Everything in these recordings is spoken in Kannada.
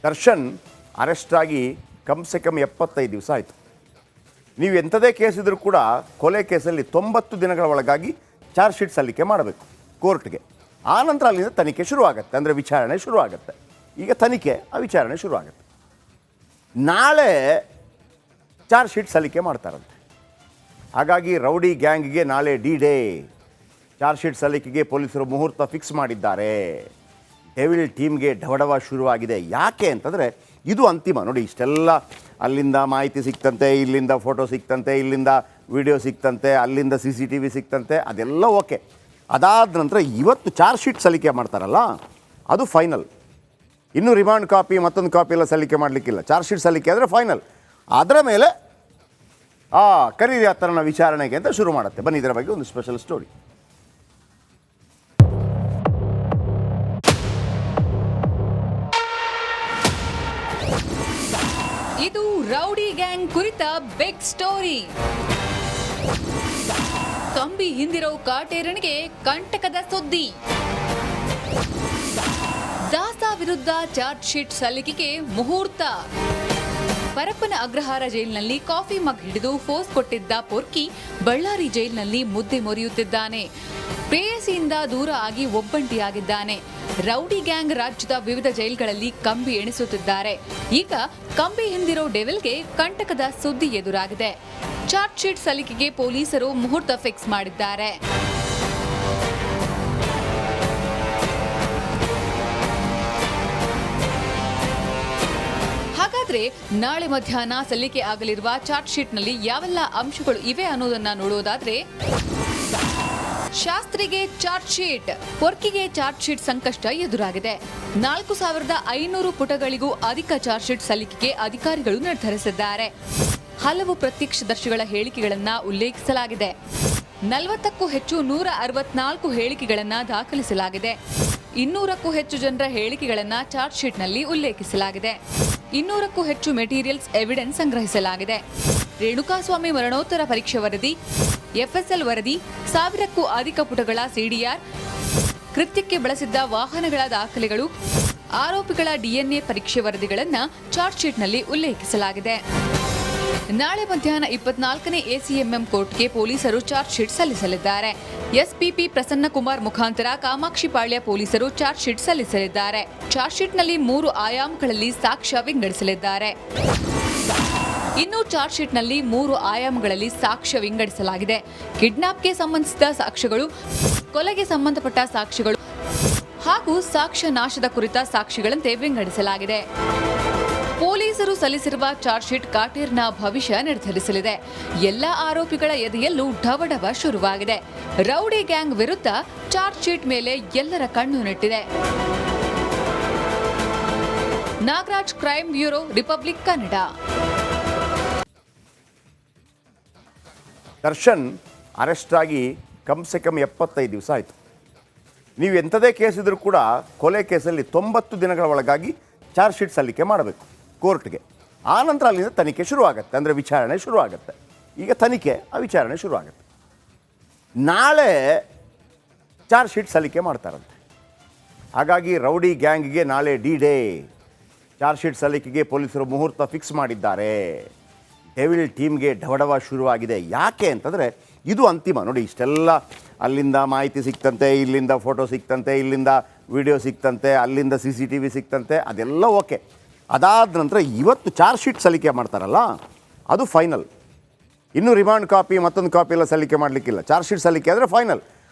ದರ್ಶನ್ ಅರೆಸ್ಟ್ ಆಗಿ ಕಮ್ಸೆ ಕಮ್ 75 ದಿವಸ ಆಯಿತು. ನೀವು ಎಂಥದೇ ಕೇಸ್ ಇದ್ರೂ ಕೂಡ ಕೊಲೆ ಕೇಸಲ್ಲಿ 90 ದಿನಗಳ ಒಳಗಾಗಿ ಚಾರ್ಜ್ ಶೀಟ್ ಸಲ್ಲಿಕೆ ಮಾಡಬೇಕು ಕೋರ್ಟ್ಗೆ. ಆನಂತರ ಅಲ್ಲಿಂದ ತನಿಖೆ ಶುರುವಾಗುತ್ತೆ, ಅಂದರೆ ವಿಚಾರಣೆ ಶುರುವಾಗುತ್ತೆ. ಈಗ ತನಿಖೆ, ಆ ವಿಚಾರಣೆ ಶುರುವಾಗುತ್ತೆ. ನಾಳೆ ಚಾರ್ಜ್ ಶೀಟ್ ಸಲ್ಲಿಕೆ ಮಾಡ್ತಾರಂತೆ. ಹಾಗಾಗಿ ರೌಡಿ ಗ್ಯಾಂಗ್ಗೆ ನಾಳೆ D-Day. ಚಾರ್ಜ್ ಶೀಟ್ ಸಲ್ಲಿಕೆಗೆ ಪೊಲೀಸರು ಮುಹೂರ್ತ ಫಿಕ್ಸ್ ಮಾಡಿದ್ದಾರೆ. ಡೆವಿಲ್ ಟೀಮ್ಗೆ ಢವಢವ ಶುರುವಾಗಿದೆ. ಯಾಕೆ ಅಂತಂದರೆ ಇದು ಅಂತಿಮ. ನೋಡಿ, ಇಷ್ಟೆಲ್ಲ ಅಲ್ಲಿಂದ ಮಾಹಿತಿ ಸಿಕ್ತಂತೆ, ಇಲ್ಲಿಂದ ಫೋಟೋ ಸಿಕ್ತಂತೆ, ಇಲ್ಲಿಂದ ವಿಡಿಯೋ ಸಿಕ್ತಂತೆ, ಅಲ್ಲಿಂದ CCTV ಸಿಕ್ತಂತೆ, ಅದೆಲ್ಲ ಓಕೆ. ಅದಾದ ನಂತರ ಇವತ್ತು ಚಾರ್ಜ್ ಶೀಟ್ ಸಲ್ಲಿಕೆ ಮಾಡ್ತಾರಲ್ಲ, ಅದು ಫೈನಲ್. ಇನ್ನೂ ರಿಮಾಂಡ್ ಕಾಪಿ ಮತ್ತೊಂದು ಕಾಪಿ ಎಲ್ಲ ಸಲ್ಲಿಕೆ ಮಾಡಲಿಕ್ಕಿಲ್ಲ. ಚಾರ್ಜ್ ಶೀಟ್ ಸಲ್ಲಿಕೆ ಆದರೆ ಫೈನಲ್. ಅದರ ಮೇಲೆ ಕರೀರಿ ಆ ಥರನ ವಿಚಾರಣೆಗೆ ಅಂತ ಶುರು ಮಾಡುತ್ತೆ. ಬನ್ನಿ, ಇದರ ಬಗ್ಗೆ ಒಂದು ಸ್ಪೆಷಲ್ ಸ್ಟೋರಿ. ಇದು ರೌಡಿ ಗ್ಯಾಂಗ್ ಕುರಿತ ಬಿಗ್ ಸ್ಟೋರಿ. ಕಂಬಿ ಹಿಂದಿರೋ ಕಾಟೇರನಿಗೆ ಕಂಟಕದ ಸುದ್ದಿ. ದಾಸ ವಿರುದ್ಧ ಚಾರ್ಜ್ ಶೀಟ್ ಸಲ್ಲಿಕೆಗೆ ಮುಹೂರ್ತ. ಪರಪ್ಪನ ಅಗ್ರಹಾರ ಜೈಲಿನಲ್ಲಿ ಕಾಫಿ ಮಗ್ ಹಿಡಿದು ಫೋಸ್ ಕೊಟ್ಟಿದ್ದ ಪೊರ್ಕಿ ಬಳ್ಳಾರಿ ಜೈಲಿನಲ್ಲಿ ಮುದ್ದೆ ಮೊರೆಯುತ್ತಿದ್ದಾನೆ. ಪ್ರೇಯಸಿಯಿಂದ ದೂರ ಆಗಿ ಒಬ್ಬಂಟಿಯಾಗಿದ್ದಾನೆ. ರೌಡಿ ಗ್ಯಾಂಗ್ ರಾಜ್ಯದ ವಿವಿಧ ಜೈಲ್ಗಳಲ್ಲಿ ಕಂಬಿ ಎಣಿಸುತ್ತಿದ್ದಾರೆ. ಈಗ ಕಂಬಿ ಹಿಂದಿರೋ ಡೆವಿಲ್ಗೆ ಕಂಟಕದ ಸುದ್ದಿ ಎದುರಾಗಿದೆ. ಚಾರ್ಜ್ ಶೀಟ್ ಸಲ್ಲಿಕೆಗೆ ಪೊಲೀಸರು ಮುಹೂರ್ತ ಫಿಕ್ಸ್ ಮಾಡಿದ್ದಾರೆ. ಹಾಗಾದ್ರೆ ನಾಳೆ ಮಧ್ಯಾಹ್ನ ಸಲ್ಲಿಕೆ ಆಗಲಿರುವ ಚಾರ್ಜ್ ಶೀಟ್ನಲ್ಲಿ ಯಾವೆಲ್ಲ ಅಂಶಗಳು ಇವೆ ಅನ್ನೋದನ್ನ ನೋಡೋದಾದ್ರೆ, ಶಾಸ್ತ್ರಿಗೆ ಚಾರ್ಜ್ ಶೀಟ್. ಪೊರ್ಕಿಗೆ ಚಾರ್ಜ್ ಶೀಟ್ ಸಂಕಷ್ಟ ಎದುರಾಗಿದೆ. 4500 ಪುಟಗಳಿಗೂ ಅಧಿಕ ಚಾರ್ಜ್ ಶೀಟ್ ಸಲ್ಲಿಕೆಗೆ ಅಧಿಕಾರಿಗಳು ನಿರ್ಧರಿಸಿದ್ದಾರೆ. ಹಲವು ಪ್ರತ್ಯಕ್ಷದರ್ಶಿಗಳ ಹೇಳಿಕೆಗಳನ್ನ ಉಲ್ಲೇಖಿಸಲಾಗಿದೆ. 40ಕ್ಕೂ ಹೆಚ್ಚು 164 ಹೇಳಿಕೆಗಳನ್ನ ದಾಖಲಿಸಲಾಗಿದೆ. 200ಕ್ಕೂ ಹೆಚ್ಚು ಜನರ ಹೇಳಿಕೆಗಳನ್ನ ಚಾರ್ಜ್ ಶೀಟ್ನಲ್ಲಿ ಉಲ್ಲೇಖಿಸಲಾಗಿದೆ. 200ಕ್ಕೂ ಹೆಚ್ಚು ಮೆಟೀರಿಯಲ್ಸ್ ಎವಿಡೆನ್ಸ್ ಸಂಗ್ರಹಿಸಲಾಗಿದೆ. ರೇಣುಕಾಸ್ವಾಮಿ ಮರಣೋತ್ತರ ಪರೀಕ್ಷೆ ವರದಿ, FSL ವರದಿ, 1000ಕ್ಕೂ ಅಧಿಕ ಪುಟಗಳ CDR, ಕೃತ್ಯಕ್ಕೆ ಬಳಸಿದ್ದ ವಾಹನಗಳ ದಾಖಲೆಗಳು, ಆರೋಪಿಗಳ DNA ಪರೀಕ್ಷೆ ವರದಿಗಳನ್ನು ಚಾರ್ಜ್ ಶೀಟ್ನಲ್ಲಿ ಉಲ್ಲೇಖಿಸಲಾಗಿದೆ. ನಾಳೆ ಮಧ್ಯಾಹ್ನ 24ನೇ ACMM ಕೋರ್ಟ್ಗೆ ಪೊಲೀಸರು ಚಾರ್ಜ್ ಶೀಟ್ ಸಲ್ಲಿಸಲಿದ್ದಾರೆ. SPP ಪ್ರಸನ್ನಕುಮಾರ್ ಮುಖಾಂತರ ಕಾಮಾಕ್ಷಿಪಾಳ್ಯ ಪೊಲೀಸರು ಚಾರ್ಜ್ ಶೀಟ್ ಸಲ್ಲಿಸಲಿದ್ದಾರೆ. ಚಾರ್ಜ್ ಶೀಟ್ನಲ್ಲಿ 3 ಆಯಾಮಗಳಲ್ಲಿ ಸಾಕ್ಷ್ಯ ವಿಂಗಡಿಸಲಿದ್ದಾರೆ. ಇನ್ನು ಚಾರ್ಜ್ ಶೀಟ್ನಲ್ಲಿ 3 ಆಯಾಮಗಳಲ್ಲಿ ಸಾಕ್ಷ್ಯ ವಿಂಗಡಿಸಲಾಗಿದೆ. ಕಿಡ್ನಾಪ್ಗೆ ಸಂಬಂಧಿಸಿದ ಸಾಕ್ಷ್ಯಗಳು, ಕೊಲೆಗೆ ಸಂಬಂಧಪಟ್ಟ ಸಾಕ್ಷ್ಯಗಳು ಹಾಗೂ ಸಾಕ್ಷ್ಯ ನಾಶದ ಕುರಿತ ಸಾಕ್ಷಿಗಳಂತೆ ವಿಂಗಡಿಸಲಾಗಿದೆ. ಪೊಲೀಸರು ಸಲ್ಲಿಸಿರುವ ಚಾರ್ಜ್ ಶೀಟ್ ಕಾಟೇರ್ನ ಭವಿಷ್ಯ ನಿರ್ಧರಿಸಲಿದೆ. ಎಲ್ಲ ಆರೋಪಿಗಳ ಎದೆಯಲ್ಲೂ ಢವಢವ ಶುರುವಾಗಿದೆ. ರೌಡಿ ಗ್ಯಾಂಗ್ ವಿರುದ್ಧ ಚಾರ್ಜ್ ಶೀಟ್ ಮೇಲೆ ಎಲ್ಲರ ಕಣ್ಣು ನೆಟ್ಟಿದೆ. Nagaraj, crime bureau, republic Kannada. Darshan arrest ಆಗಿ ಕಮ್ಸೆ ಕಮ್ 75 ದಿವಸ ಆಯಿತು. ನೀವು ಎಂಥದೇ ಕೇಸ್ ಇದ್ರೂ ಕೂಡ ಕೊಲೆ ಕೇಸಲ್ಲಿ 90 ದಿನಗಳ ಒಳಗಾಗಿ ಚಾರ್ಜ್ ಶೀಟ್ ಸಲ್ಲಿಕೆ ಮಾಡಬೇಕು ಕೋರ್ಟ್ಗೆ. ಆನಂತರ ಅಲ್ಲಿಂದ ತನಿಖೆ ಶುರುವಾಗುತ್ತೆ, ಅಂದರೆ ವಿಚಾರಣೆ ಶುರುವಾಗುತ್ತೆ. ಈಗ ತನಿಖೆ, ಆ ವಿಚಾರಣೆ ಶುರುವಾಗುತ್ತೆ. ನಾಳೆ ಚಾರ್ಜ್ ಶೀಟ್ ಸಲ್ಲಿಕೆ ಮಾಡ್ತಾರಂತೆ. ಹಾಗಾಗಿ ರೌಡಿ ಗ್ಯಾಂಗ್ಗೆ ನಾಳೆ D-Day. ಚಾರ್ಜ್ ಶೀಟ್ ಸಲ್ಲಿಕೆಗೆ ಪೊಲೀಸರು ಮುಹೂರ್ತ ಫಿಕ್ಸ್ ಮಾಡಿದ್ದಾರೆ. ಡೆವಿಲ್ ಟೀಮ್ಗೆ ಢವಢವ ಶುರುವಾಗಿದೆ. ಯಾಕೆ ಅಂತಂದರೆ ಇದು ಅಂತಿಮ. ನೋಡಿ, ಇಷ್ಟೆಲ್ಲ ಅಲ್ಲಿಂದ ಮಾಹಿತಿ ಸಿಕ್ತಂತೆ, ಇಲ್ಲಿಂದ ಫೋಟೋ ಸಿಕ್ತಂತೆ, ಇಲ್ಲಿಂದ ವಿಡಿಯೋ ಸಿಕ್ತಂತೆ, ಅಲ್ಲಿಂದ CCTV ಸಿಕ್ತಂತೆ, ಅದೆಲ್ಲ ಓಕೆ. ಅದಾದ ನಂತರ ಇವತ್ತು ಚಾರ್ಜ್ ಶೀಟ್ ಸಲ್ಲಿಕೆ ಮಾಡ್ತಾರಲ್ಲ, ಅದು ಫೈನಲ್. ಇನ್ನೂ ರಿಮಾಂಡ್ ಕಾಪಿ ಮತ್ತೊಂದು ಕಾಪಿ ಎಲ್ಲ ಸಲ್ಲಿಕೆ ಮಾಡಲಿಕ್ಕಿಲ್ಲ. ಚಾರ್ಜ್ ಶೀಟ್ ಸಲ್ಲಿಕೆ ಆದರೆ ಫೈನಲ್.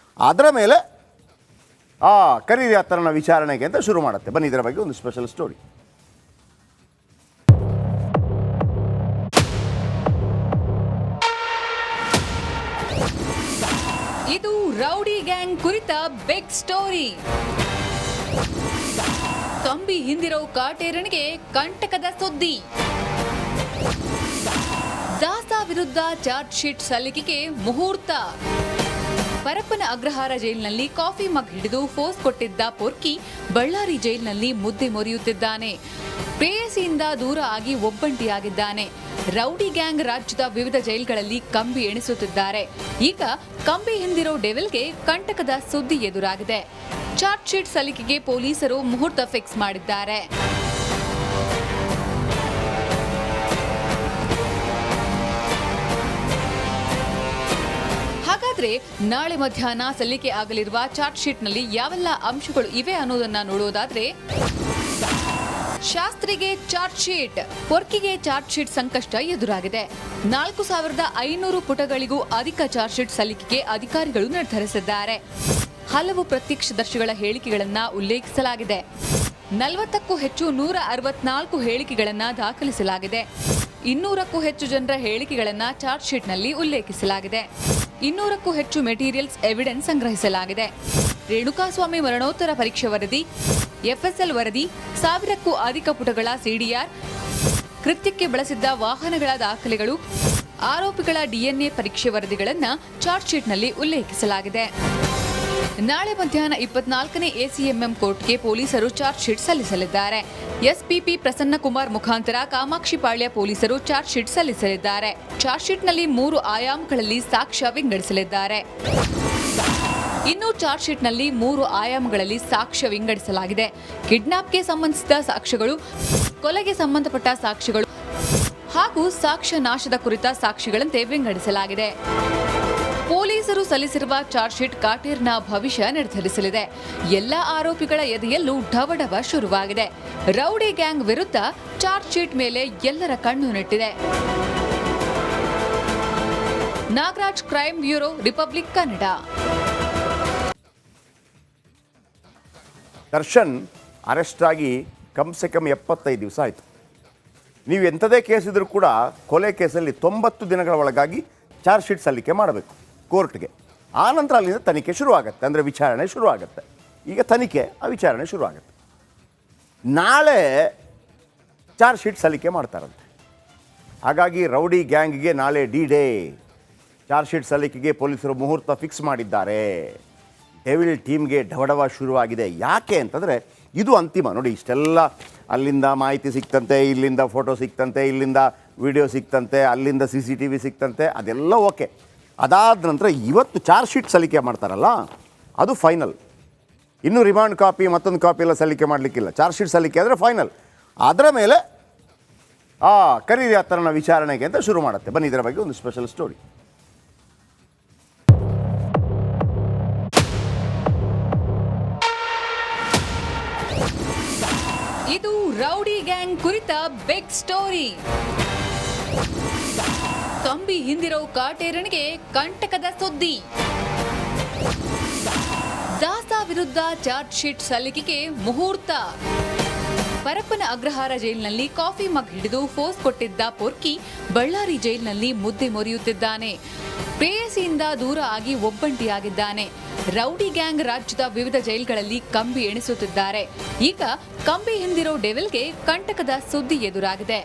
ಅದರ ಮೇಲೆ ಕರೀರಿ ಆ ಥರನ ವಿಚಾರಣೆಗೆ ಅಂತ ಶುರು ಮಾಡುತ್ತೆ. ಬನ್ನಿ, ಇದರ ಬಗ್ಗೆ ಒಂದು ಸ್ಪೆಷಲ್ ಸ್ಟೋರಿ. ಇದು ರೌಡಿ ಗ್ಯಾಂಗ್ ಕುರಿತ ಬಿಗ್ ಸ್ಟೋರಿ. ಕಂಬಿ ಹಿಂದಿರೋ ಕಾಟೇರನಿಗೆ ಕಂಟಕದ ಸುದ್ದಿ. ದಾಸ ವಿರುದ್ಧ ಚಾರ್ಜ್ ಶೀಟ್ ಸಲ್ಲಿಕೆಗೆ ಮುಹೂರ್ತ. ಪರಪ್ಪನ ಅಗ್ರಹಾರ ಜೈಲಿನಲ್ಲಿ ಕಾಫಿ ಮಗ್ ಹಿಡಿದು ಫೋಸ್ ಕೊಟ್ಟಿದ್ದ ಪೊರ್ಕಿ ಬಳ್ಳಾರಿ ಜೈಲಿನಲ್ಲಿ ಮುದ್ದೆ ಮೊರೆಯುತ್ತಿದ್ದಾನೆ. ಪ್ರೇಯಸಿಯಿಂದ ದೂರ ಆಗಿ ಒಬ್ಬಂಟಿಯಾಗಿದ್ದಾನೆ. ರೌಡಿ ಗ್ಯಾಂಗ್ ರಾಜ್ಯದ ವಿವಿಧ ಜೈಲ್ಗಳಲ್ಲಿ ಕಂಬಿ ಎಣಿಸುತ್ತಿದ್ದಾರೆ. ಈಗ ಕಂಬಿ ಹಿಂದಿರೋ ಡೆವಿಲ್ಗೆ ಕಂಟಕದ ಸುದ್ದಿ ಎದುರಾಗಿದೆ. ಚಾರ್ಜ್ ಶೀಟ್ ಸಲ್ಲಿಕೆಗೆ ಪೊಲೀಸರು ಮುಹೂರ್ತ ಫಿಕ್ಸ್ ಮಾಡಿದ್ದಾರೆ. ಹಾಗಾದ್ರೆ ನಾಳೆ ಮಧ್ಯಾಹ್ನ ಸಲ್ಲಿಕೆ ಆಗಲಿರುವ ಚಾರ್ಜ್ ಶೀಟ್ನಲ್ಲಿ ಯಾವೆಲ್ಲ ಅಂಶಗಳು ಇವೆ ಅನ್ನೋದನ್ನ ನೋಡೋದಾದ್ರೆ, ಶಾಸ್ತ್ರಿಗೆ ಚಾರ್ಜ್ ಶೀಟ್. ಪೊರ್ಕಿಗೆ ಚಾರ್ಜ್ ಶೀಟ್ ಸಂಕಷ್ಟ ಎದುರಾಗಿದೆ. 4500 ಪುಟಗಳಿಗೂ ಅಧಿಕ ಚಾರ್ಜ್ ಶೀಟ್ ಸಲ್ಲಿಕೆಗೆ ಅಧಿಕಾರಿಗಳು ನಿರ್ಧರಿಸಿದ್ದಾರೆ. ಹಲವು ಪ್ರತ್ಯಕ್ಷದರ್ಶಿಗಳ ಹೇಳಿಕೆಗಳನ್ನ ಉಲ್ಲೇಖಿಸಲಾಗಿದೆ. 40ಕ್ಕೂ ಹೆಚ್ಚು 164 ಹೇಳಿಕೆಗಳನ್ನ ದಾಖಲಿಸಲಾಗಿದೆ. 200ಕ್ಕೂ ಹೆಚ್ಚು ಜನರ ಹೇಳಿಕೆಗಳನ್ನ ಚಾರ್ಜ್ ಶೀಟ್ನಲ್ಲಿ ಉಲ್ಲೇಖಿಸಲಾಗಿದೆ. 200ಕ್ಕೂ ಹೆಚ್ಚು ಮೆಟೀರಿಯಲ್ಸ್ ಎವಿಡೆನ್ಸ್ ಸಂಗ್ರಹಿಸಲಾಗಿದೆ. ರೇಣುಕಾಸ್ವಾಮಿ ಮರಣೋತ್ತರ ಪರೀಕ್ಷೆ ವರದಿ, ಎಫ್ಎಸ್ಎಲ್ ವರದಿ, 1000ಕ್ಕೂ ಅಧಿಕ ಪುಟಗಳ ಸಿಡಿಆರ್, ಕೃತ್ಯಕ್ಕೆ ಬಳಸಿದ್ದ ವಾಹನಗಳ ದಾಖಲೆಗಳು, ಆರೋಪಿಗಳ ಡಿಎನ್ಎ ಪರೀಕ್ಷೆ ವರದಿಗಳನ್ನು ಚಾರ್ಜ್ ಶೀಟ್ನಲ್ಲಿ ಉಲ್ಲೇಖಿಸಲಾಗಿದೆ. ನಾಳೆ ಮಧ್ಯಾಹ್ನ 24ನೇ ಎಸಿಎಂಎಂ ಕೋರ್ಟ್ಗೆ ಪೊಲೀಸರು ಚಾರ್ಜ್ ಶೀಟ್ ಸಲ್ಲಿಸಲಿದ್ದಾರೆ. ಎಸ್ಪಿಪಿ ಪ್ರಸನ್ನಕುಮಾರ್ ಮುಖಾಂತರ ಕಾಮಾಕ್ಷಿಪಾಳ್ಯ ಪೊಲೀಸರು ಚಾರ್ಜ್ ಶೀಟ್ ಸಲ್ಲಿಸಲಿದ್ದಾರೆ. ಚಾರ್ಜ್ ಶೀಟ್ನಲ್ಲಿ 3 ಆಯಾಮಗಳಲ್ಲಿ ಸಾಕ್ಷ್ಯ ವಿಂಗಡಿಸಲಿದ್ದಾರೆ. ಇನ್ನು ಚಾರ್ಜ್ ಶೀಟ್ನಲ್ಲಿ 3 ಆಯಾಮಗಳಲ್ಲಿ ಸಾಕ್ಷ್ಯ ವಿಂಗಡಿಸಲಾಗಿದೆ. ಕಿಡ್ನಾಪ್ಗೆ ಸಂಬಂಧಿಸಿದ ಸಾಕ್ಷ್ಯಗಳು, ಕೊಲೆಗೆ ಸಂಬಂಧಪಟ್ಟ ಸಾಕ್ಷ್ಯಗಳು ಹಾಗೂ ಸಾಕ್ಷ್ಯ ನಾಶದ ಕುರಿತ ಸಾಕ್ಷಿಗಳಂತೆ ವಿಂಗಡಿಸಲಾಗಿದೆ. ಪೊಲೀಸರು ಸಲ್ಲಿಸಿರುವ ಚಾರ್ಜ್ ಶೀಟ್ ಕಾಟೇರ್ನ ಭವಿಷ್ಯ ನಿರ್ಧರಿಸಲಿದೆ. ಎಲ್ಲ ಆರೋಪಿಗಳ ಎದೆಯಲ್ಲೂ ಢವಢವ ಶುರುವಾಗಿದೆ. ರೌಡಿ ಗ್ಯಾಂಗ್ ವಿರುದ್ಧ ಚಾರ್ಜ್ ಶೀಟ್ ಮೇಲೆ ಎಲ್ಲರ ಕಣ್ಣು ನೆಟ್ಟಿದೆ. Nagaraj, crime bureau, republic Kannada. Darshan arrest ಆಗಿ ಕಮ್ಸೆ ಕಮ್ 75 ದಿವಸ ಆಯಿತು. ನೀವು ಎಂಥದೇ ಕೇಸ್ ಇದ್ರೂ ಕೂಡ ಕೊಲೆ ಕೇಸಲ್ಲಿ 90 ದಿನಗಳ ಒಳಗಾಗಿ ಚಾರ್ಜ್ ಶೀಟ್ ಸಲ್ಲಿಕೆ ಮಾಡಬೇಕು ಕೋರ್ಟ್ಗೆ. ಆನಂತರ ಅಲ್ಲಿಂದ ತನಿಖೆ ಶುರುವಾಗುತ್ತೆ, ಅಂದರೆ ವಿಚಾರಣೆ ಶುರುವಾಗುತ್ತೆ. ಈಗ ತನಿಖೆ, ಆ ವಿಚಾರಣೆ ಶುರುವಾಗುತ್ತೆ. ನಾಳೆ ಚಾರ್ಜ್ ಶೀಟ್ ಸಲ್ಲಿಕೆ ಮಾಡ್ತಾರಂತೆ. ಹಾಗಾಗಿ ರೌಡಿ ಗ್ಯಾಂಗ್ಗೆ ನಾಳೆ ಡಿ-ಡೇ. ಚಾರ್ಜ್ ಶೀಟ್ ಸಲ್ಲಿಕೆಗೆ ಪೊಲೀಸರು ಮುಹೂರ್ತ ಫಿಕ್ಸ್ ಮಾಡಿದ್ದಾರೆ. ಡೆವಿಲ್ ಟೀಮ್ಗೆ ಢವಢವ ಶುರುವಾಗಿದೆ. ಯಾಕೆ ಅಂತಂದರೆ ಇದು ಅಂತಿಮ. ನೋಡಿ, ಇಷ್ಟೆಲ್ಲ ಅಲ್ಲಿಂದ ಮಾಹಿತಿ ಸಿಕ್ತಂತೆ, ಇಲ್ಲಿಂದ ಫೋಟೋ ಸಿಕ್ತಂತೆ, ಇಲ್ಲಿಂದ ವಿಡಿಯೋ ಸಿಕ್ತಂತೆ, ಅಲ್ಲಿಂದ CCTV ಸಿಕ್ತಂತೆ, ಅದೆಲ್ಲ ಓಕೆ. ಅದಾದ ನಂತರ ಇವತ್ತು ಚಾರ್ಜ್ ಶೀಟ್ ಸಲ್ಲಿಕೆ ಮಾಡ್ತಾರಲ್ಲ, ಅದು ಫೈನಲ್. ಇನ್ನೂ ರಿಮಾಂಡ್ ಕಾಪಿ ಮತ್ತೊಂದು ಕಾಪಿ ಎಲ್ಲ ಸಲ್ಲಿಕೆ ಮಾಡಲಿಕ್ಕಿಲ್ಲ. ಚಾರ್ಜ್ ಶೀಟ್ ಸಲ್ಲಿಕೆ ಆದರೆ ಫೈನಲ್. ಅದರ ಮೇಲೆ ಕರೀರಿ ಆ ಥರನ ವಿಚಾರಣೆಗೆ ಅಂತ ಶುರು ಮಾಡುತ್ತೆ. ಬನ್ನಿ, ಇದರ ಬಗ್ಗೆ ಒಂದು ಸ್ಪೆಷಲ್ ಸ್ಟೋರಿ. ಇದು ರೌಡಿ ಗ್ಯಾಂಗ್ ಕುರಿತ ಬಿಗ್ ಸ್ಟೋರಿ. ಕಂಬಿ ಹಿಂದಿರೋ ಕಾಟೇರನಿಗೆ ಕಂಟಕದ ಸುದ್ದಿ. ದಾಸ ವಿರುದ್ಧ ಚಾರ್ಜ್ ಶೀಟ್ ಸಲ್ಲಿಕೆಗೆ ಮುಹೂರ್ತ. ಪರಪ್ಪನ ಅಗ್ರಹಾರ ಜೈಲಿನಲ್ಲಿ ಕಾಫಿ ಮಗ್ ಹಿಡಿದು ಫೋಸ್ ಕೊಟ್ಟಿದ್ದ ಪೊರ್ಕಿ ಬಳ್ಳಾರಿ ಜೈಲಿನಲ್ಲಿ ಮುದ್ದೆ ಮೊರೆಯುತ್ತಿದ್ದಾನೆ. ಪ್ರೇಯಸಿಯಿಂದ ದೂರ ಆಗಿ ಒಬ್ಬಂಟಿಯಾಗಿದ್ದಾನೆ. ರೌಡಿ ಗ್ಯಾಂಗ್ ರಾಜ್ಯದ ವಿವಿಧ ಜೈಲ್ಗಳಲ್ಲಿ ಕಂಬಿ ಎಣಿಸುತ್ತಿದ್ದಾರೆ. ಈಗ ಕಂಬಿ ಹಿಂದಿರೋ ಡೆವಿಲ್ಗೆ ಕಂಟಕದ ಸುದ್ದಿ ಎದುರಾಗಿದೆ.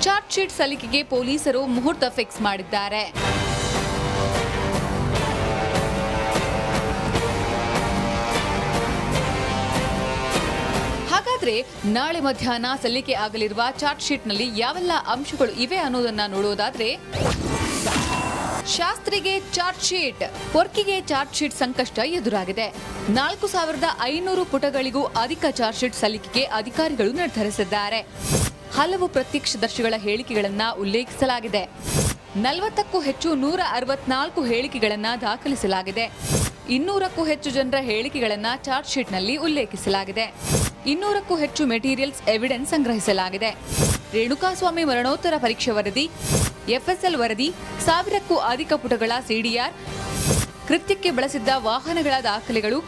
ಚಾರ್ಜ್ ಶೀಟ್ ಸಲ್ಲಿಕೆಗೆ ಪೊಲೀಸರು ಮುಹೂರ್ತ ಫಿಕ್ಸ್ ಮಾಡಿದ್ದಾರೆ. ಹಾಗಾದ್ರೆ ನಾಳೆ ಮಧ್ಯಾಹ್ನ ಸಲ್ಲಿಕೆ ಆಗಲಿರುವ ಚಾರ್ಜ್ ಶೀಟ್ನಲ್ಲಿ ಯಾವೆಲ್ಲ ಅಂಶಗಳು ಇವೆ ಅನ್ನೋದನ್ನ ನೋಡೋದಾದ್ರೆ, ಶಾಸ್ತ್ರಿಗೆ ಚಾರ್ಜ್ ಶೀಟ್. ಪೊರ್ಕಿಗೆ ಚಾರ್ಜ್ ಶೀಟ್ ಸಂಕಷ್ಟ ಎದುರಾಗಿದೆ. 4500 ಪುಟಗಳಿಗೂ ಅಧಿಕ ಚಾರ್ಜ್ ಶೀಟ್ ಸಲ್ಲಿಕೆಗೆ ಅಧಿಕಾರಿಗಳು ನಿರ್ಧರಿಸಿದ್ದಾರೆ. ಹಲವು ಪ್ರತ್ಯಕ್ಷದರ್ಶಿಗಳ ಹೇಳಿಕೆಗಳನ್ನ ಉಲ್ಲೇಖಿಸಲಾಗಿದೆ. 40ಕ್ಕೂ ಹೆಚ್ಚು 164 ಹೇಳಿಕೆಗಳನ್ನ ದಾಖಲಿಸಲಾಗಿದೆ. 200ಕ್ಕೂ ಹೆಚ್ಚು ಜನರ ಹೇಳಿಕೆಗಳನ್ನ ಚಾರ್ಜ್ ಶೀಟ್ನಲ್ಲಿ ಉಲ್ಲೇಖಿಸಲಾಗಿದೆ. 200ಕ್ಕೂ ಹೆಚ್ಚು ಮೆಟೀರಿಯಲ್ಸ್ ಎವಿಡೆನ್ಸ್ ಸಂಗ್ರಹಿಸಲಾಗಿದೆ. ರೇಣುಕಾಸ್ವಾಮಿ ಮರಣೋತ್ತರ ಪರೀಕ್ಷೆ ವರದಿ, ಎಫ್ಎಸ್ಎಲ್ ವರದಿ, 1000ಕ್ಕೂ ಅಧಿಕ ಪುಟಗಳ ಸಿಡಿಆರ್, ಕೃತ್ಯಕ್ಕೆ ಬಳಸಿದ್ದ ವಾಹನಗಳ ದಾಖಲೆಗಳು,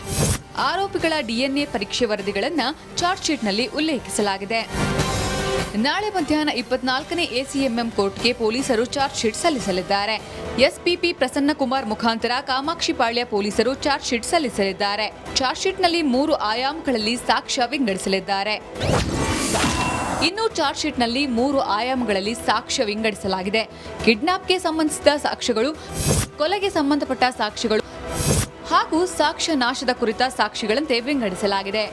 ಆರೋಪಿಗಳ ಡಿಎನ್ಎ ಪರೀಕ್ಷೆ ವರದಿಗಳನ್ನು ಚಾರ್ಜ್ ಶೀಟ್ನಲ್ಲಿ ಉಲ್ಲೇಖಿಸಲಾಗಿದೆ. ನಾಳೆ ಮಧ್ಯಾಹ್ನ 24ನೇ ಎಸಿಎಂಎಂ ಕೋರ್ಟ್ಗೆ ಪೊಲೀಸರು ಚಾರ್ಜ್ ಶೀಟ್ ಸಲ್ಲಿಸಲಿದ್ದಾರೆ. ಎಸ್ಪಿಪಿ ಪ್ರಸನ್ನಕುಮಾರ್ ಮುಖಾಂತರ ಕಾಮಾಕ್ಷಿಪಾಳ್ಯ ಪೊಲೀಸರು ಚಾರ್ಜ್ ಶೀಟ್ ಸಲ್ಲಿಸಲಿದ್ದಾರೆ. ಚಾರ್ಜ್ ಶೀಟ್ನಲ್ಲಿ 3 ಆಯಾಮಗಳಲ್ಲಿ ಸಾಕ್ಷ್ಯ ವಿಂಗಡಿಸಲಿದ್ದಾರೆ. ಇನ್ನು ಚಾರ್ಜ್ ಶೀಟ್ನಲ್ಲಿ 3 ಆಯಾಮಗಳಲ್ಲಿ ಸಾಕ್ಷ್ಯ ವಿಂಗಡಿಸಲಾಗಿದೆ. ಕಿಡ್ನಾಪ್ಗೆ ಸಂಬಂಧಿಸಿದ ಸಾಕ್ಷ್ಯಗಳು, ಕೊಲೆಗೆ ಸಂಬಂಧಪಟ್ಟ ಸಾಕ್ಷ್ಯಗಳು ಹಾಗೂ ಸಾಕ್ಷ್ಯ ನಾಶದ ಕುರಿತ ಸಾಕ್ಷಿಗಳಂತೆ ವಿಂಗಡಿಸಲಾಗಿದೆ.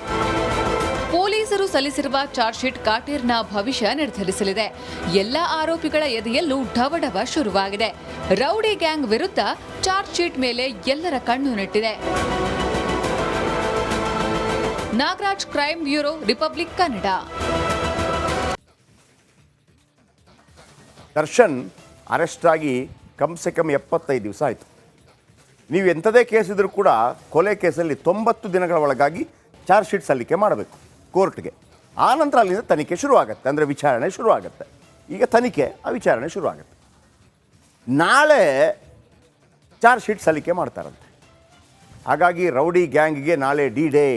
ಪೊಲೀಸರು ಸಲ್ಲಿಸಿರುವ ಚಾರ್ಜ್ ಶೀಟ್ ಕಾಟೇರ್ನ ಭವಿಷ್ಯ ನಿರ್ಧರಿಸಲಿದೆ. ಎಲ್ಲ ಆರೋಪಿಗಳ ಎದೆಯಲ್ಲೂ ಢವಢವ ಶುರುವಾಗಿದೆ. ರೌಡಿ ಗ್ಯಾಂಗ್ ವಿರುದ್ಧ ಚಾರ್ಜ್ ಶೀಟ್ ಮೇಲೆ ಎಲ್ಲರ ಕಣ್ಣು ನೆಟ್ಟಿದೆ. Nagaraj, crime bureau, republic Kannada. Darshan arrest ಆಗಿ ಕಮ್ಸೆ ಕಮ್ 75 ದಿವಸ ಆಯಿತು. ನೀವು ಎಂಥದೇ ಕೇಸ್ ಇದ್ರೂ ಕೂಡ ಕೊಲೆ ಕೇಸಲ್ಲಿ 90 ದಿನಗಳ ಒಳಗಾಗಿ ಚಾರ್ಜ್ ಶೀಟ್ ಸಲ್ಲಿಕೆ ಮಾಡಬೇಕು ಕೋರ್ಟ್ಗೆ. ಆನಂತರ ಅಲ್ಲಿಂದ ತನಿಖೆ ಶುರುವಾಗುತ್ತೆ, ಅಂದರೆ ವಿಚಾರಣೆ ಶುರುವಾಗುತ್ತೆ. ಈಗ ತನಿಖೆ, ಆ ವಿಚಾರಣೆ ಶುರುವಾಗುತ್ತೆ. ನಾಳೆ ಚಾರ್ಜ್ ಶೀಟ್ ಸಲ್ಲಿಕೆ ಮಾಡ್ತಾರಂತೆ. ಹಾಗಾಗಿ ರೌಡಿ ಗ್ಯಾಂಗ್ಗೆ ನಾಳೆ D-Day.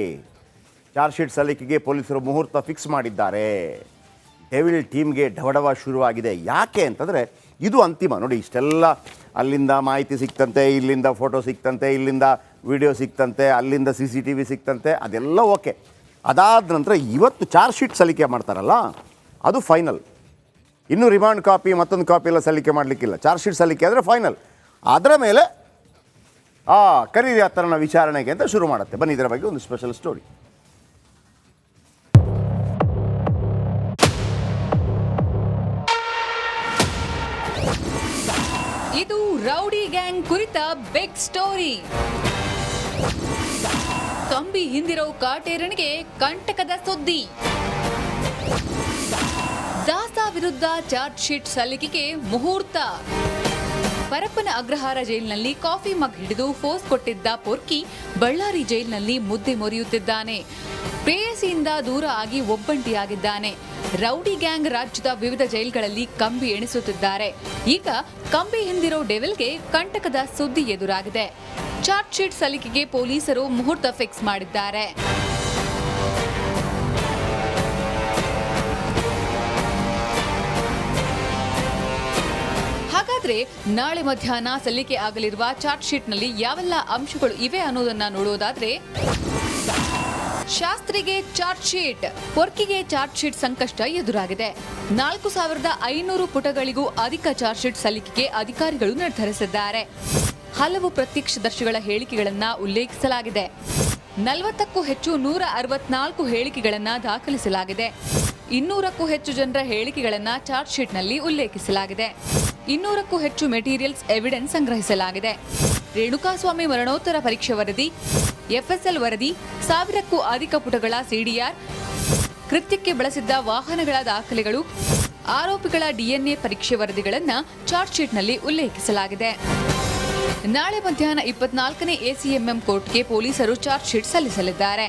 ಚಾರ್ಜ್ ಶೀಟ್ ಸಲ್ಲಿಕೆಗೆ ಪೊಲೀಸರು ಮುಹೂರ್ತ ಫಿಕ್ಸ್ ಮಾಡಿದ್ದಾರೆ. ಡೆವಿಲ್ ಟೀಮ್ಗೆ ಢವಢವ ಶುರುವಾಗಿದೆ. ಯಾಕೆ ಅಂತಂದರೆ ಇದು ಅಂತಿಮ. ನೋಡಿ, ಇಷ್ಟೆಲ್ಲ ಅಲ್ಲಿಂದ ಮಾಹಿತಿ ಸಿಕ್ತಂತೆ, ಇಲ್ಲಿಂದ ಫೋಟೋ ಸಿಕ್ತಂತೆ, ಇಲ್ಲಿಂದ ವಿಡಿಯೋ ಸಿಕ್ತಂತೆ, ಅಲ್ಲಿಂದ CCTV ಸಿಕ್ತಂತೆ, ಅದೆಲ್ಲ ಓಕೆ. ಅದಾದ ನಂತರ ಇವತ್ತು ಚಾರ್ಜ್ ಶೀಟ್ ಸಲ್ಲಿಕೆ ಮಾಡ್ತಾರಲ್ಲ, ಅದು ಫೈನಲ್. ಇನ್ನೂ ರಿಮಾಂಡ್ ಕಾಪಿ ಮತ್ತೊಂದು ಕಾಪಿ ಎಲ್ಲ ಸಲ್ಲಿಕೆ ಮಾಡಲಿಕ್ಕಿಲ್ಲ. ಚಾರ್ಜ್ ಶೀಟ್ ಸಲ್ಲಿಕೆ ಆದರೆ ಫೈನಲ್. ಅದರ ಮೇಲೆ ಕರೀರಿ ಆ ಥರನ ವಿಚಾರಣೆಗೆ ಅಂತ ಶುರು ಮಾಡುತ್ತೆ. ಬನ್ನಿ, ಇದರ ಬಗ್ಗೆ ಒಂದು ಸ್ಪೆಷಲ್ ಸ್ಟೋರಿ. ಇದು ರೌಡಿ ಗ್ಯಾಂಗ್ ಕುರಿತ ಬಿಗ್ ಸ್ಟೋರಿ. ಕಂಬಿ ಹಿಂದಿರೋ ಕಾಟೇರನಿಗೆ ಕಂಟಕದ ಸುದ್ದಿ. ದಾಸ ವಿರುದ್ಧ ಚಾರ್ಜ್ ಶೀಟ್ ಸಲ್ಲಿಕೆಗೆ ಮುಹೂರ್ತ. ಪರಪ್ಪನ ಅಗ್ರಹಾರ ಜೈಲಿನಲ್ಲಿ ಕಾಫಿ ಮಗ್ ಹಿಡಿದು ಫೋಸ್ ಕೊಟ್ಟಿದ್ದ ಪೊರ್ಕಿ ಬಳ್ಳಾರಿ ಜೈಲಿನಲ್ಲಿ ಮುದ್ದೆ ಮೊರೆಯುತ್ತಿದ್ದಾನೆ. ಪ್ರೇಯಸಿಯಿಂದ ದೂರ ಆಗಿ ಒಬ್ಬಂಟಿಯಾಗಿದ್ದಾನೆ. ರೌಡಿ ಗ್ಯಾಂಗ್ ರಾಜ್ಯದ ವಿವಿಧ ಜೈಲ್ಗಳಲ್ಲಿ ಕಂಬಿ ಎಣಿಸುತ್ತಿದ್ದಾರೆ. ಈಗ ಕಂಬಿ ಹಿಂದಿರೋ ಡೆವಿಲ್ಗೆ ಕಂಟಕದ ಸುದ್ದಿ ಎದುರಾಗಿದೆ. ಚಾರ್ಜ್ ಶೀಟ್ ಸಲ್ಲಿಕೆಗೆ ಪೊಲೀಸರು ಮುಹೂರ್ತ ಫಿಕ್ಸ್ ಮಾಡಿದ್ದಾರೆ. ಹಾಗಾದ್ರೆ ನಾಳೆ ಮಧ್ಯಾಹ್ನ ಸಲ್ಲಿಕೆ ಆಗಲಿರುವ ಚಾರ್ಜ್ ಶೀಟ್ನಲ್ಲಿ ಯಾವೆಲ್ಲ ಅಂಶಗಳು ಇವೆ ಅನ್ನೋದನ್ನ ನೋಡೋದಾದ್ರೆ, ಶಾಸ್ತ್ರಿಗೆ ಚಾರ್ಜ್ ಶೀಟ್. ಪೊರ್ಕಿಗೆ ಚಾರ್ಜ್ ಶೀಟ್ ಸಂಕಷ್ಟ ಎದುರಾಗಿದೆ. 4500 ಪುಟಗಳಿಗೂ ಅಧಿಕ ಚಾರ್ಜ್ ಶೀಟ್ ಸಲ್ಲಿಕೆಗೆ ಅಧಿಕಾರಿಗಳು ನಿರ್ಧರಿಸಿದ್ದಾರೆ. ಹಲವು ಪ್ರತ್ಯಕ್ಷದರ್ಶಿಗಳ ಹೇಳಿಕೆಗಳನ್ನ ಉಲ್ಲೇಖಿಸಲಾಗಿದೆ. 40ಕ್ಕೂ ಹೆಚ್ಚು 164 ಹೇಳಿಕೆಗಳನ್ನ ದಾಖಲಿಸಲಾಗಿದೆ. 200ಕ್ಕೂ ಹೆಚ್ಚು ಜನರ ಹೇಳಿಕೆಗಳನ್ನ ಚಾರ್ಜ್ ಶೀಟ್ನಲ್ಲಿ ಉಲ್ಲೇಖಿಸಲಾಗಿದೆ. 200ಕ್ಕೂ ಹೆಚ್ಚು ಮೆಟೀರಿಯಲ್ಸ್ ಎವಿಡೆನ್ಸ್ ಸಂಗ್ರಹಿಸಲಾಗಿದೆ. ರೇಣುಕಾಸ್ವಾಮಿ ಮರಣೋತ್ತರ ಪರೀಕ್ಷೆ ವರದಿ, FSL ವರದಿ, 1000ಕ್ಕೂ ಅಧಿಕ ಪುಟಗಳ CDR, ಕೃತ್ಯಕ್ಕೆ ಬಳಸಿದ್ದ ವಾಹನಗಳ ದಾಖಲೆಗಳು, ಆರೋಪಿಗಳ DNA ಪರೀಕ್ಷೆ ವರದಿಗಳನ್ನು ಚಾರ್ಜ್ ಶೀಟ್ನಲ್ಲಿ ಉಲ್ಲೇಖಿಸಲಾಗಿದೆ. ನಾಳೆ ಮಧ್ಯಾಹ್ನ 24ನೇ ACMM ಕೋರ್ಟ್ಗೆ ಪೊಲೀಸರು ಚಾರ್ಜ್ ಶೀಟ್ ಸಲ್ಲಿಸಲಿದ್ದಾರೆ.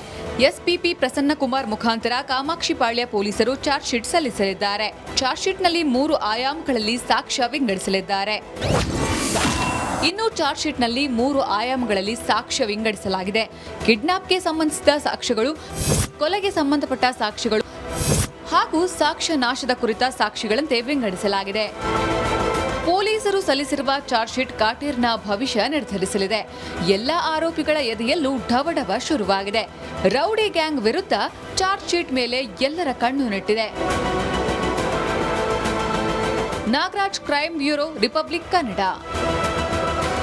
SPP ಪ್ರಸನ್ನಕುಮಾರ್ ಮುಖಾಂತರ ಕಾಮಾಕ್ಷಿಪಾಳ್ಯ ಪೊಲೀಸರು ಚಾರ್ಜ್ ಶೀಟ್ ಸಲ್ಲಿಸಲಿದ್ದಾರೆ. ಚಾರ್ಜ್ ಶೀಟ್ನಲ್ಲಿ 3 ಆಯಾಮಗಳಲ್ಲಿ ಸಾಕ್ಷ್ಯ ವಿಂಗಡಿಸಲಿದ್ದಾರೆ. ಇನ್ನು ಚಾರ್ಜ್ ಶೀಟ್ನಲ್ಲಿ 3 ಆಯಾಮಗಳಲ್ಲಿ ಸಾಕ್ಷ್ಯ ವಿಂಗಡಿಸಲಾಗಿದೆ. ಕಿಡ್ನಾಪ್ಗೆ ಸಂಬಂಧಿಸಿದ ಸಾಕ್ಷ್ಯಗಳು, ಕೊಲೆಗೆ ಸಂಬಂಧಪಟ್ಟ ಸಾಕ್ಷ್ಯಗಳು ಹಾಗೂ ಸಾಕ್ಷ್ಯ ನಾಶದ ಕುರಿತ ಸಾಕ್ಷಿಗಳಂತೆ ವಿಂಗಡಿಸಲಾಗಿದೆ. ಪೊಲೀಸರು ಸಲ್ಲಿಸಿರುವ ಚಾರ್ಜ್ ಶೀಟ್ ಕಾಟೇರ್ನ ಭವಿಷ್ಯ ನಿರ್ಧರಿಸಲಿದೆ. ಎಲ್ಲ ಆರೋಪಿಗಳ ಎದೆಯಲ್ಲೂ ಢವಢವ ಶುರುವಾಗಿದೆ. ರೌಡಿ ಗ್ಯಾಂಗ್ ವಿರುದ್ಧ ಚಾರ್ಜ್ ಶೀಟ್ ಮೇಲೆ ಎಲ್ಲರ ಕಣ್ಣು ನೆಟ್ಟಿದೆ. Nagaraj, crime bureau, republic Kannada.